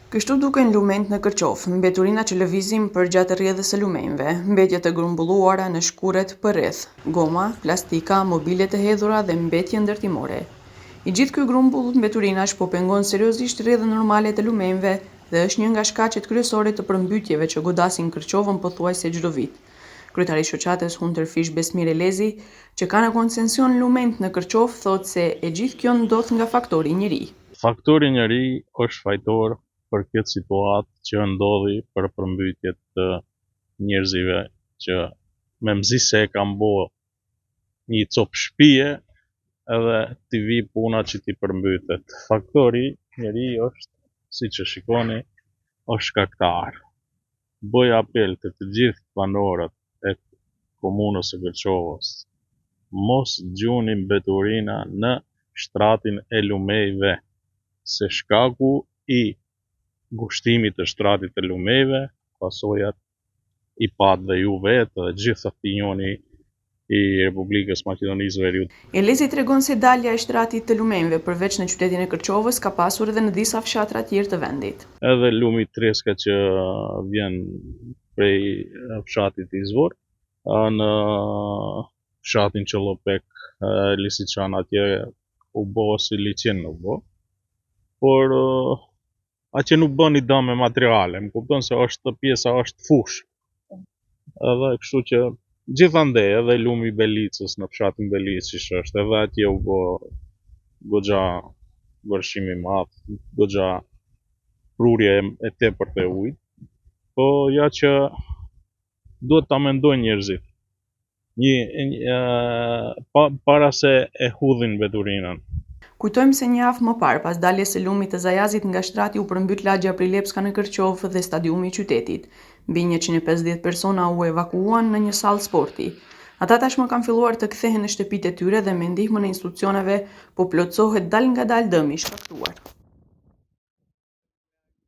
Kështu duken lumenjtë në Kërqov, mbeturina që lëvizin për gjatë rrjedhës së lumenjve, mbetje të grumbulluara në shkuret përreth, goma, plastika, mobile të hedhura dhe mbetje ndërtimore. I gjithë ky grumbull mbeturinash po pengon seriozisht rrjedhën normale të lumenjve dhe është një nga shkaqet kryesore të përmbytjeve që godasin Kërqovën pothuajse çdo vit. Kryetari i shoqatës Hunter Fish Besmir Elezi, që ka në koncesion lumenjtë në Kërqov, thotë se e gjithë kjo ndodh nga faktori njeri. Faktori njeri është fajtor për këtë situatë që ndodhi për përmbytjet të njerëzive që me mzi se e kam bo një copë shpije edhe t'i vi puna që t'i përmbytet. Faktori njeri është, si që shikoni, është shkaktar. Bëj apel të të gjithë banorët e komunës së Kërqovës, mos gjuni mbeturina në shtratin e lumejve, se shkaku i ngushtimit të shtratit të lumejve, pasojat i pat dhe ju vetë dhe gjithë opinioni i Republikës Maqedonisë Veriut. Elezi tregon se dalja e shtratit të lumejve përveç në qytetin e Kërqovës ka pasur edhe në disa fshatra tjerë të vendit. Edhe lumi Treska që vjen prej fshatit Izvor, në fshatin Qollopek, Lisiçan atje u bo si liqen u bo, por që nuk bën i dëm me materiale, më kupton se është pjesa është fush. Edhe kështu që gjithandej edhe lumi Belicës në fshatin Beliçish është, edhe atje u bë goxha vërshim i madh, goxha prurje e tepërt e ujit. Po ja që duhet ta mendojnë njerëzit. Para se e hudhin mbeturinën. Kujtojmë se një javë më parë, pas daljes së lumit të Zajazit nga shtrati, u përmbyt lagja Prilepska në Kërqov dhe stadiumi i qytetit. Mbi 150 persona u evakuuan në një sallë sporti. Ata tashmë kanë filluar të kthehen në shtëpitë e tyre dhe me ndihmën e institucioneve po plotësohet dal nga dal dëmi i shkaktuar.